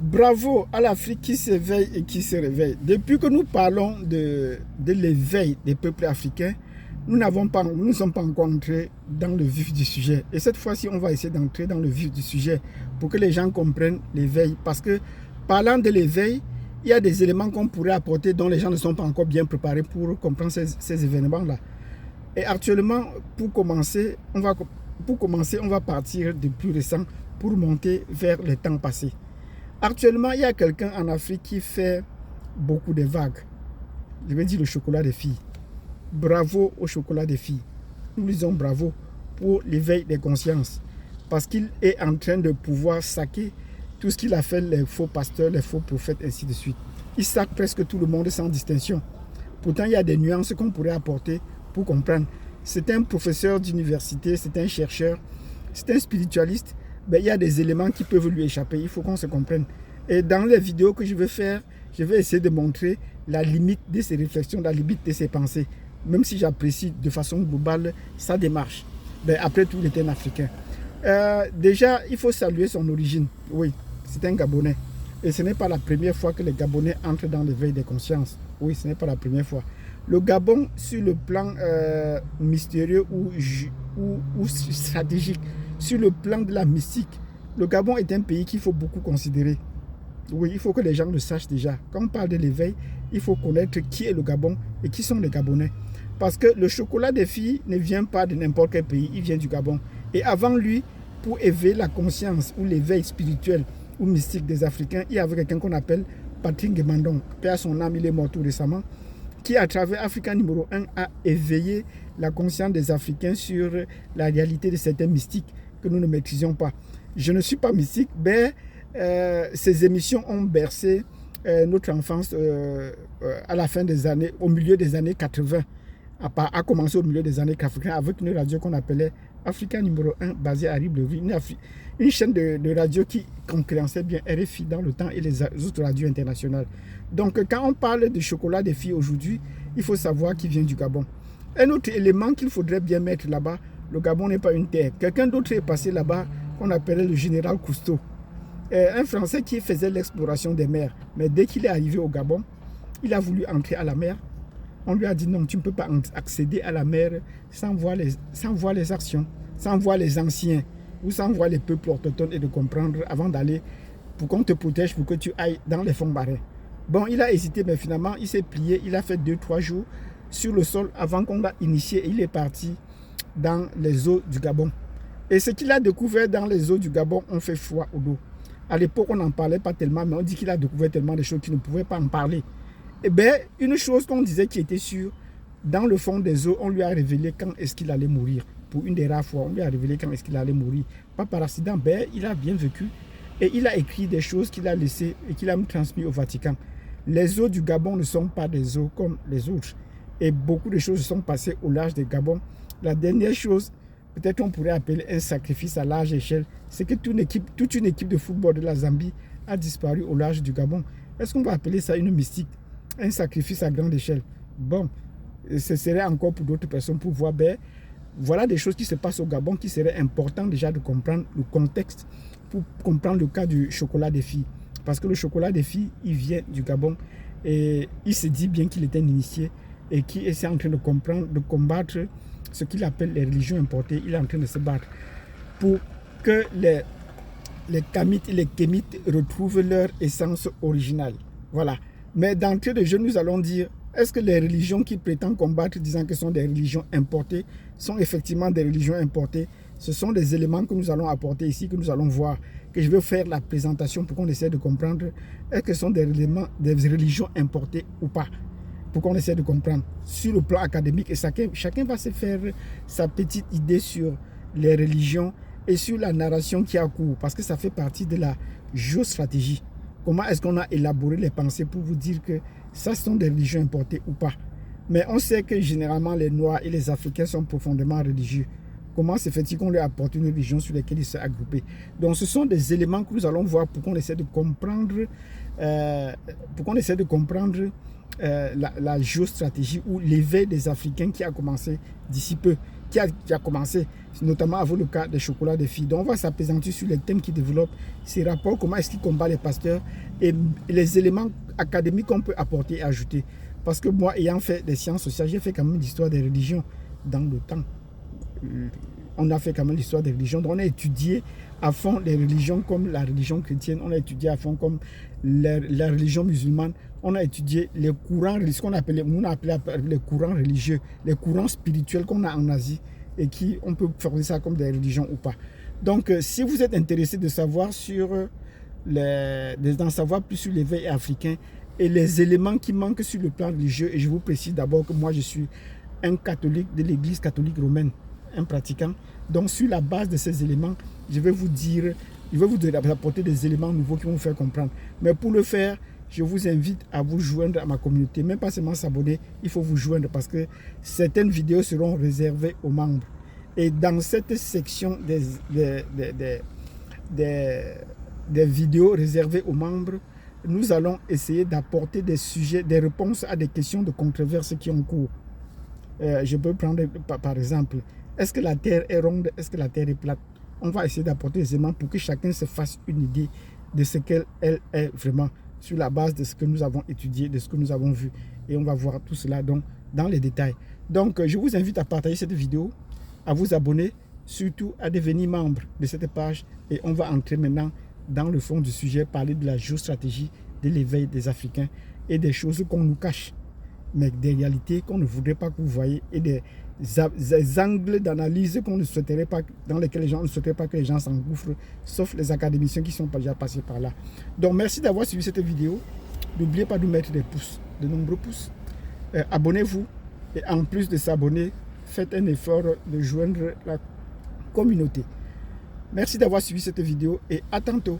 Bravo à l'Afrique qui s'éveille et qui se réveille. Depuis que nous parlons de l'éveil des peuples africains, nous ne sommes pas encore entrés dans le vif du sujet. Et cette fois-ci, on va essayer d'entrer dans le vif du sujet pour que les gens comprennent l'éveil. Parce que parlant de l'éveil, il y a des éléments qu'on pourrait apporter dont les gens ne sont pas encore bien préparés pour comprendre ces événements-là. Et actuellement, pour commencer, on va partir du plus récent pour monter vers le temps passé. Actuellement, il y a quelqu'un en Afrique qui fait beaucoup de vagues. Je vais dire le chocolat des filles. Bravo au chocolat des filles. Nous disons bravo pour l'éveil des consciences. Parce qu'il est en train de pouvoir saquer tout ce qu'il a fait, les faux pasteurs, les faux prophètes, ainsi de suite. Il saque presque tout le monde sans distinction. Pourtant, il y a des nuances qu'on pourrait apporter pour comprendre. C'est un professeur d'université, c'est un chercheur, c'est un spiritualiste. Ben, il y a des éléments qui peuvent lui échapper. Il faut qu'on se comprenne. Et dans les vidéos que je vais faire, je vais essayer de montrer la limite de ses réflexions, la limite de ses pensées. Même si j'apprécie de façon globale sa démarche. Ben, après tout, il est un Africain. Déjà, il faut saluer son origine. Oui, c'est un Gabonais. Et ce n'est pas la première fois que les Gabonais entrent dans l'éveil des consciences. Oui, ce n'est pas la première fois. Le Gabon, sur le plan mystérieux ou stratégique, sur le plan de la mystique, le Gabon est un pays qu'il faut beaucoup considérer. Oui, il faut que les gens le sachent déjà. Quand on parle de l'éveil, il faut connaître qui est le Gabon et qui sont les Gabonais. Parce que le chocolat des filles ne vient pas de n'importe quel pays, il vient du Gabon. Et avant lui, pour éveiller la conscience ou l'éveil spirituel ou mystique des Africains, il y avait quelqu'un qu'on appelle Patrick Guémandon. Paix à son âme, il est mort tout récemment, qui à travers Africa numéro 1 a éveillé la conscience des Africains sur la réalité de certains mystiques que nous ne maîtrisions pas. Je ne suis pas mystique, mais ces émissions ont bercé notre enfance à la fin des années, au milieu des années 80, a commencé au milieu des années 80 avec une radio qu'on appelait Africa numéro 1 basée à Libreville, une chaîne de radio qui concurrençait bien RFI dans le temps et les autres radios internationales. Donc quand on parle de chocolat des filles aujourd'hui, il faut savoir qu'il vient du Gabon. Un autre élément qu'il faudrait bien mettre là-bas, le Gabon n'est pas une terre. Quelqu'un d'autre est passé là-bas qu'on appelait le général Cousteau. Un Français qui faisait l'exploration des mers. Mais dès qu'il est arrivé au Gabon, il a voulu entrer à la mer. On lui a dit non, tu ne peux pas accéder à la mer sans voir les actions, sans voir les anciens ou sans voir les peuples autochtones et de comprendre avant d'aller pour qu'on te protège, pour que tu ailles dans les fonds marins. Bon, il a hésité, mais finalement, il s'est plié. Il a fait 2-3 jours sur le sol avant qu'on l'a initié et il est parti dans les eaux du Gabon. Et ce qu'il a découvert dans les eaux du Gabon ont fait froid au dos. À l'époque, on n'en parlait pas tellement, mais on dit qu'il a découvert tellement de choses qu'il ne pouvait pas en parler. Eh bien, une chose qu'on disait qui était sûre, dans le fond des eaux, on lui a révélé quand est-ce qu'il allait mourir. Pour une des rares fois, on lui a révélé quand est-ce qu'il allait mourir. Pas par accident, ben, il a bien vécu. Et il a écrit des choses qu'il a laissées et qu'il a transmises au Vatican. Les eaux du Gabon ne sont pas des eaux comme les autres. Et beaucoup de choses sont passées au large du Gabon. La dernière chose, peut-être on pourrait appeler un sacrifice à large échelle, c'est que toute une équipe de football de la Zambie a disparu au large du Gabon. Est-ce qu'on va appeler ça une mystique? Un sacrifice à grande échelle? Bon, ce serait encore pour d'autres personnes pour voir, ben, voilà des choses qui se passent au Gabon qui seraient importantes déjà de comprendre le contexte pour comprendre le cas du chocolat des filles. Parce que le chocolat des filles, il vient du Gabon et il se dit bien qu'il est un initié et qui est en train de comprendre, de combattre ce qu'il appelle les religions importées. Il est en train de se battre pour que les Kamites et les Kémites retrouvent leur essence originale. Voilà. Mais d'entrée de jeu, nous allons dire, est-ce que les religions qui prétendent combattre, disant que ce sont des religions importées, sont effectivement des religions importées? Ce sont des éléments que nous allons apporter ici, que nous allons voir, que je vais faire la présentation pour qu'on essaie de comprendre, est-ce que ce sont des religions importées ou pas, pour qu'on essaie de comprendre sur le plan académique. Et chacun va se faire sa petite idée sur les religions et sur la narration qui a cours, parce que ça fait partie de la géostratégie. Comment est-ce qu'on a élaboré les pensées pour vous dire que ça sont des religions importées ou pas? Mais on sait que généralement les Noirs et les Africains sont profondément religieux. Comment se fait-il qu'on leur apporte une religion sur laquelle ils sont agroupés? Donc ce sont des éléments que nous allons voir pour qu'on essaie de comprendre, la géostratégie ou l'éveil des Africains qui a commencé d'ici peu. qui a commencé, notamment avec le cas des chocolats des filles. Donc on va s'appesantir sur les thèmes qui développent ces rapports, comment est-ce qu'ils combattent les pasteurs et les éléments académiques qu'on peut apporter et ajouter. Parce que moi, ayant fait des sciences sociales, j'ai fait quand même l'histoire des religions dans le temps. On a fait quand même l'histoire des religions. Donc on a étudié à fond les religions comme la religion chrétienne, on a étudié à fond comme la religion musulmane, on a étudié les courants, ce qu'on appelait, nous on appelait les courants religieux, les courants spirituels qu'on a en Asie et qui, on peut faire ça comme des religions ou pas. Donc, si vous êtes intéressé de savoir sur d'en savoir plus sur l'éveil africain et les éléments qui manquent sur le plan religieux, et je vous précise d'abord que moi je suis un catholique de l'église catholique romaine, un pratiquant. Donc sur la base de ces éléments, je vais vous apporter des éléments nouveaux qui vont vous faire comprendre. Mais pour le faire, je vous invite à vous joindre à ma communauté. Même pas seulement s'abonner, il faut vous joindre parce que certaines vidéos seront réservées aux membres. Et dans cette section des vidéos réservées aux membres, nous allons essayer d'apporter des sujets, des réponses à des questions de controverse qui ont cours. Je peux prendre par exemple, est-ce que la Terre est ronde, est-ce que la Terre est plate? On va essayer d'apporter des éléments pour que chacun se fasse une idée de ce qu'elle est vraiment, sur la base de ce que nous avons étudié, de ce que nous avons vu. Et on va voir tout cela donc, dans les détails. Donc, je vous invite à partager cette vidéo, à vous abonner, surtout à devenir membre de cette page. Et on va entrer maintenant dans le fond du sujet, parler de la géostratégie, de l'éveil des Africains et des choses qu'on nous cache, mais des réalités qu'on ne voudrait pas que vous voyez et des angles d'analyse qu'on ne souhaiterait pas, dans lesquels les gens ne souhaiteraient pas que les gens s'engouffrent, sauf les académiciens qui sont déjà passés par là. Donc merci d'avoir suivi cette vidéo. N'oubliez pas de mettre des pouces, de nombreux pouces. Abonnez-vous et en plus de s'abonner, faites un effort de joindre la communauté. Merci d'avoir suivi cette vidéo et à tantôt.